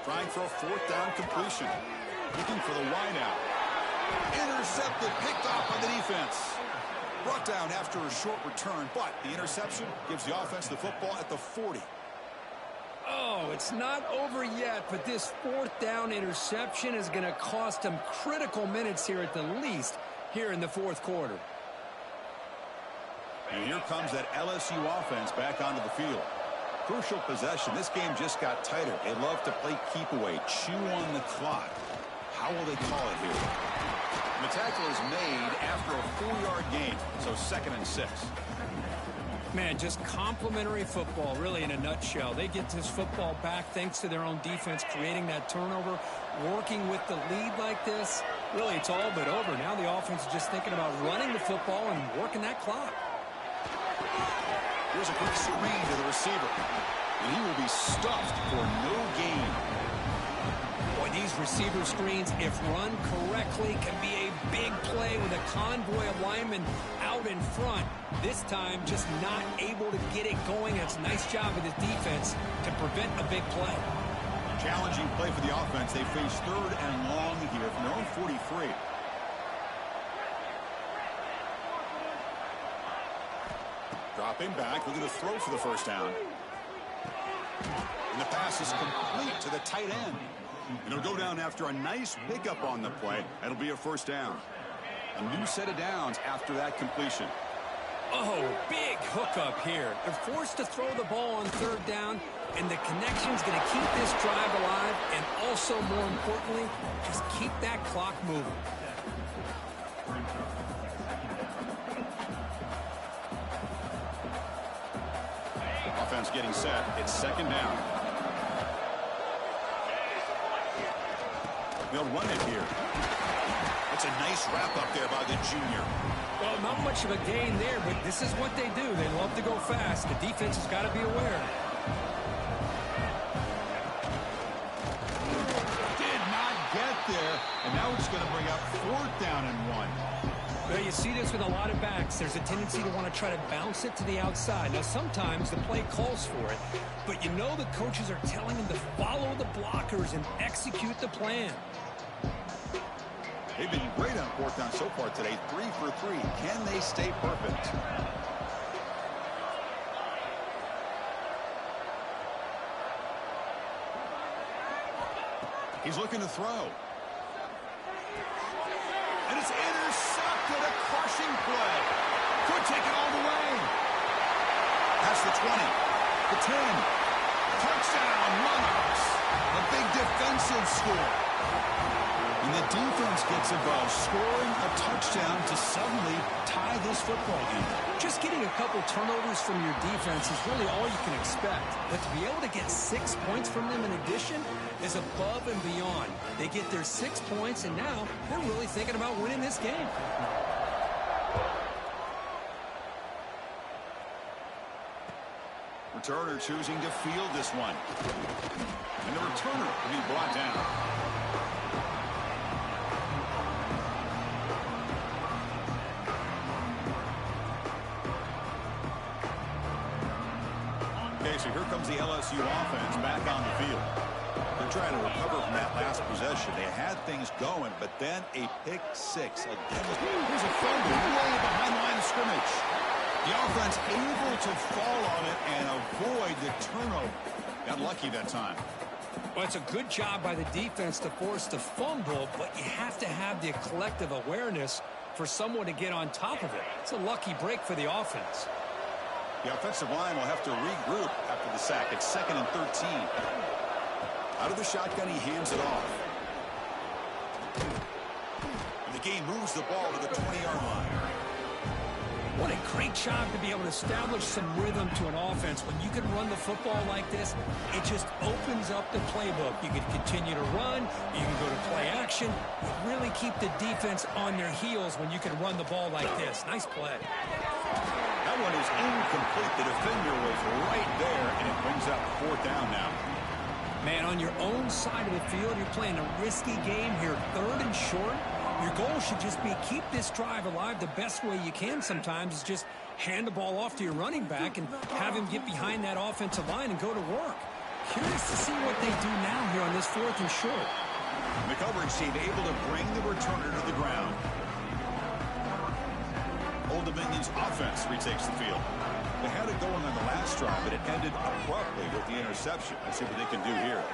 Speaker 1: Trying for a 4th down completion. Looking for the wideout. Intercepted, picked off by the defense. Brought down after a short return, but the interception gives the offense the football at the 40.
Speaker 2: Oh, it's not over yet, but this 4th down interception is going to cost them critical minutes here at the least here in the 4th quarter.
Speaker 1: And here comes that LSU offense back onto the field. Crucial possession. This game just got tighter. They love to play keep away, chew on the clock. How will they call it here? The tackle is made after a 4-yard gain, so 2nd and 6.
Speaker 2: Man, just complimentary football, really, in a nutshell. They get this football back thanks to their own defense, creating that turnover, working with the lead like this. Really, it's all but over. Now the offense is just thinking about running the football and working that clock.
Speaker 1: Here's a quick screen to the receiver, and he will be stuffed for no gain.
Speaker 2: Boy, these receiver screens, if run correctly, can be a big play with a convoy of linemen out in front. This time, just not able to get it going. It's a nice job of the defense to prevent a big play.
Speaker 1: Challenging play for the offense. They face 3rd and long here from their own 43. Dropping back, looking to throw for the 1st down. And the pass is complete to the tight end. And it'll go down after a nice pickup on the play. That'll be a 1st down. A new set of downs after that completion.
Speaker 2: Oh, big hookup here. They're forced to throw the ball on 3rd down, and the connection's going to keep this drive alive, and also, more importantly, just keep that clock moving.
Speaker 1: Offense getting set. It's 2nd down. They'll run it here. It's a nice wrap up there by the junior.
Speaker 2: Well, not much of a gain there, but this is what they do. They love to go fast. The defense has got to be aware.
Speaker 1: Did not get there, and now it's going to bring up 4th down and 1.
Speaker 2: Well, you see this with a lot of backs. There's a tendency to want to try to bounce it to the outside. Now, sometimes the play calls for it, but you know the coaches are telling them to follow the blockers and execute the plan.
Speaker 1: They've been great on 4th down so far today. 3 for 3. Can they stay perfect? He's looking to throw. And it's intercepted. A crushing play. Could take it all the way. Past the 20. The 10. Touchdown. Runners. A big defensive score. And the defense gets involved, scoring a touchdown to suddenly tie this football game.
Speaker 2: Just getting a couple turnovers from your defense is really all you can expect. But to be able to get 6 points from them in addition is above and beyond. They get their 6 points, and now they're really thinking about winning this game.
Speaker 1: Returner choosing to field this one. And the returner will be brought down. Okay, so here comes the LSU offense back on the field. They're trying to recover from that last possession. They had things going, but then a pick six. Again, here's a fumble way behind the line of scrimmage. The offense able to fall on it and avoid the turnover. Got lucky that time.
Speaker 2: Well, it's a good job by the defense to force the fumble, but you have to have the collective awareness for someone to get on top of it. It's a lucky break for the offense.
Speaker 1: The offensive line will have to regroup after the sack. It's 2nd and 13. Out of the shotgun, he hands it off. The game moves the ball to the 20-yard line.
Speaker 2: What a great job to be able to establish some rhythm to an offense. When you can run the football like this, it just opens up the playbook. You can continue to run. You can go to play action. You really keep the defense on their heels when you can run the ball like this. Nice play.
Speaker 1: That one is incomplete. The defender was right there, and it brings up 4th down now.
Speaker 2: Man, on your own side of the field, you're playing a risky game here. 3rd and short. Your goal should just be keep this drive alive. The best way you can sometimes is just hand the ball off to your running back and have him get behind that offensive line and go to work. Curious to see what they do now here on this 4th and short.
Speaker 1: The coverage team able to bring the returner to the ground. Old Dominion's offense retakes the field. They had it going on the last drive, but it ended abruptly with the interception. Let's see what they can do here.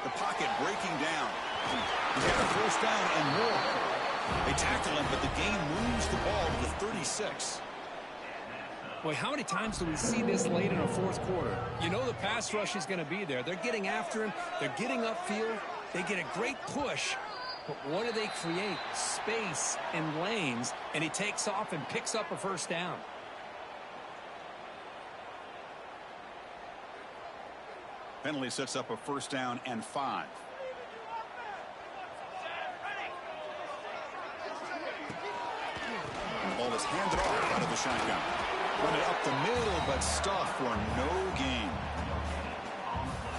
Speaker 1: The pocket breaking down. He's got a 1st down and more. They tackle him, but the game moves the ball to the 36.
Speaker 2: Boy, how many times do we see this late in a 4th quarter? You know the pass rush is going to be there. They're getting after him. They're getting upfield. They get a great push. But what do they create? Space and lanes. And he takes off and picks up a 1st down.
Speaker 1: Penalty sets up a 1st down and 5. Ball is handed off out of the shotgun. Run it up the middle, but stuffed for no gain.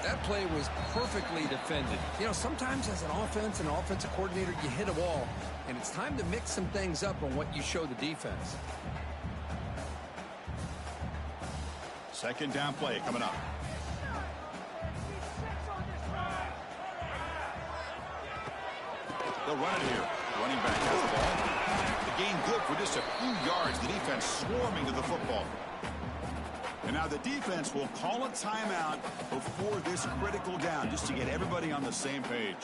Speaker 2: That play was perfectly defended. You know, sometimes as an offensive coordinator, you hit a wall, and it's time to mix some things up on what you show the defense.
Speaker 1: 2nd down play coming up. They'll run it here. Running back has the ball. The gain good for just a few yards. The defense swarming to the football. And now the defense will call a timeout before this critical down, just to get everybody on the same page.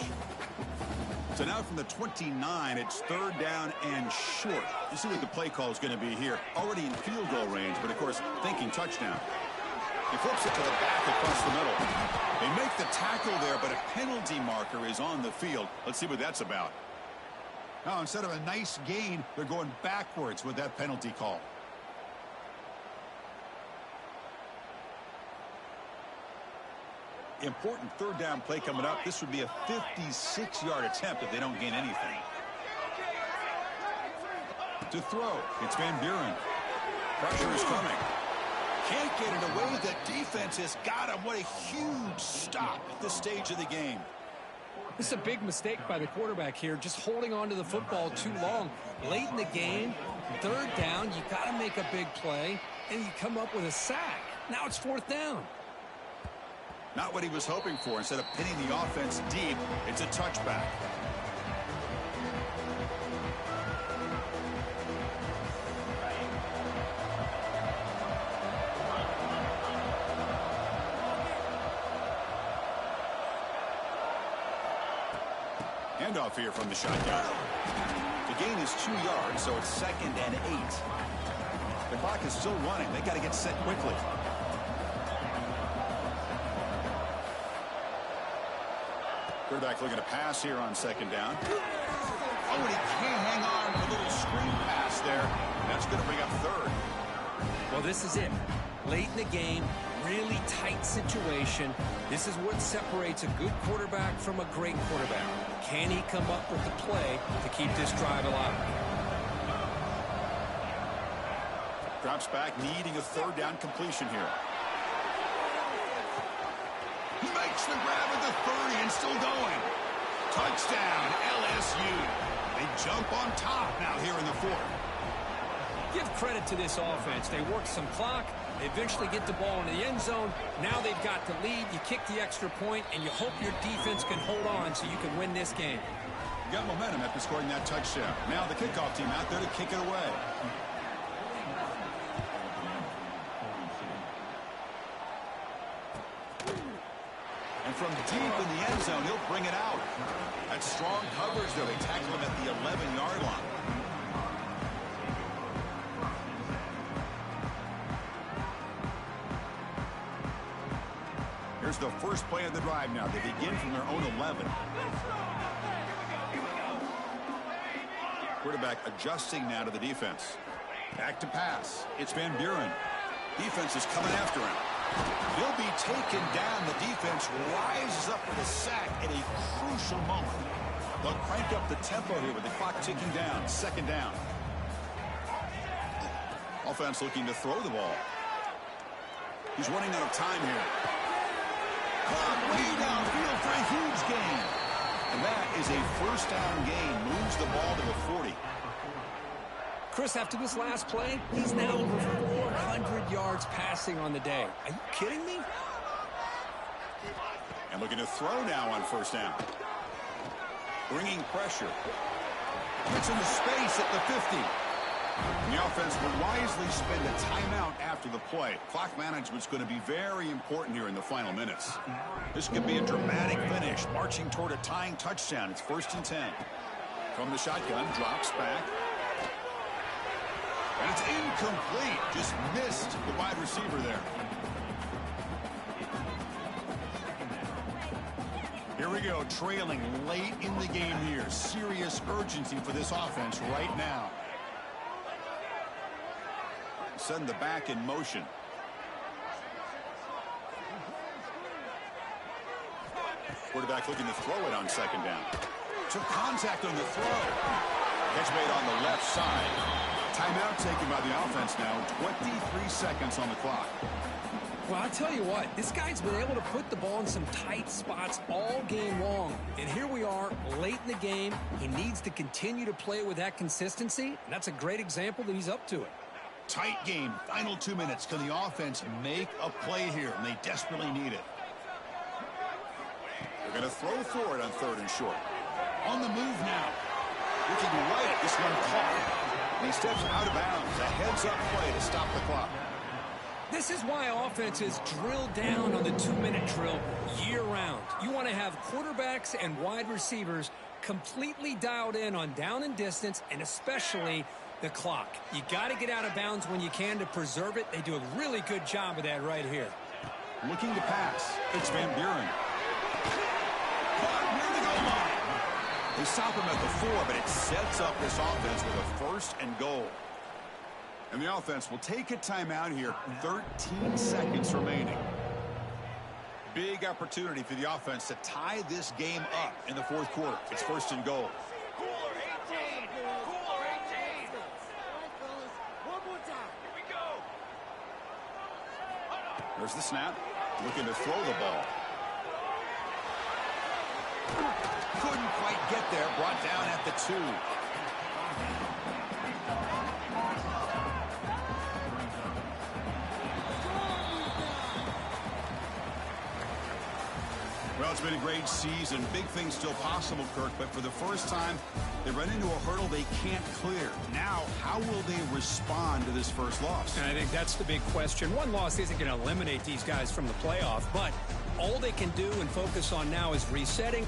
Speaker 1: So now from the 29, it's 3rd down and short. You see what the play call is going to be here. Already in field goal range, but of course thinking touchdown. He flips it to the back across the middle. They make the tackle there, but a penalty marker is on the field. Let's see what that's about. Now, instead of a nice gain, they're going backwards with that penalty call. Important 3rd down play coming up. This would be a 56-yard attempt if they don't gain anything. To throw, it's Van Buren. Pressure is coming. Can't get it away. The defense has got him. What a huge stop at this stage of the game.
Speaker 2: This is a big mistake by the quarterback here, just holding on to the football too long. Late in the game, 3rd down, you got to make a big play, and you come up with a sack. Now it's 4th down.
Speaker 1: Not what he was hoping for. Instead of pinning the offense deep, it's a touchback. Handoff here from the shotgun. The gain is 2 yards, so it's 2nd and 8. The clock is still running. They got to get set quickly. Quarterback looking to pass here on 2nd down. Oh, and he can't hang on for a little screen pass there. That's going to bring up 3rd.
Speaker 2: Well, this is it. Late in the game, really tight situation. This is what separates a good quarterback from a great quarterback. Can he come up with the play to keep this drive alive?
Speaker 1: Drops back, needing a 3rd down completion here. Makes the grab at the 30 and still going. Touchdown, LSU. They jump on top now here in the fourth.
Speaker 2: Give credit to this offense. They work some clock. They eventually get the ball into the end zone. Now they've got the lead. You kick the extra point, and you hope your defense can hold on so you can win this game.
Speaker 1: You got momentum after scoring that touchdown. Now the kickoff team out there to kick it away. And from deep in the end zone, he'll bring it out. That's strong coverage, though. They tackle him at the 11-yard line. Here's the first play of the drive now. They begin from their own 11. Quarterback adjusting now to the defense. Back to pass. It's Van Buren. Defense is coming after him. He'll be taken down. The defense rises up with a sack at a crucial moment. They'll crank up the tempo here with the clock ticking down. Second down. Offense looking to throw the ball. He's running out of time here. Caught way downfield for a huge gain. And that is a first down gain. Moves the ball to the 40.
Speaker 2: Chris, after this last play, he's now over 400 yards passing on the day. Are you kidding me?
Speaker 1: And looking to throw now on first down. Bringing pressure. Gets into space at the 50. And the offense will wisely spend a timeout after the play. Clock management's going to be very important here in the final minutes. This could be a dramatic finish, marching toward a tying touchdown. It's 1st and 10. From the shotgun, drops back. And it's incomplete. Just missed the wide receiver there. Here we go, trailing late in the game here. Serious urgency for this offense right now. Send the back in motion. Quarterback looking to throw it on second down. Took contact on the throw. Catch made on the left side. Timeout taken by the offense now. 23 seconds on the clock.
Speaker 2: Well, I'll tell you what, this guy's been able to put the ball in some tight spots all game long. And here we are, late in the game. He needs to continue to play with that consistency. And that's a great example that he's up to it.
Speaker 1: Tight game, final 2 minutes. Can the offense make a play here? And they desperately need it. They're going to throw for it on 3rd and short. On the move now. Looking right, this one caught. And he steps out of bounds. A heads-up play to stop the clock.
Speaker 2: This is why offenses drill down on the 2-minute drill year-round. You want to have quarterbacks and wide receivers completely dialed in on down and distance, and especially the clock. You got to get out of bounds when you can to preserve it. They do a really good job of that right here.
Speaker 1: Looking to pass. It's Van Buren. Caught near the goal line. They stop him at the 4, but it sets up this offense with a 1st and goal. And the offense will take a timeout here. 13 seconds remaining. Big opportunity for the offense to tie this game up in the 4th quarter. It's 1st and goal. There's the snap. Looking to throw the ball. Couldn't quite get there. Brought down at the 2. Well, it's been a great season. Big things still possible, Kirk, but for the first time, they run into a hurdle they can't clear. Now, how will they respond to this first loss?
Speaker 2: And I think that's the big question. One loss isn't going to eliminate these guys from the playoff, but all they can do and focus on now is resetting,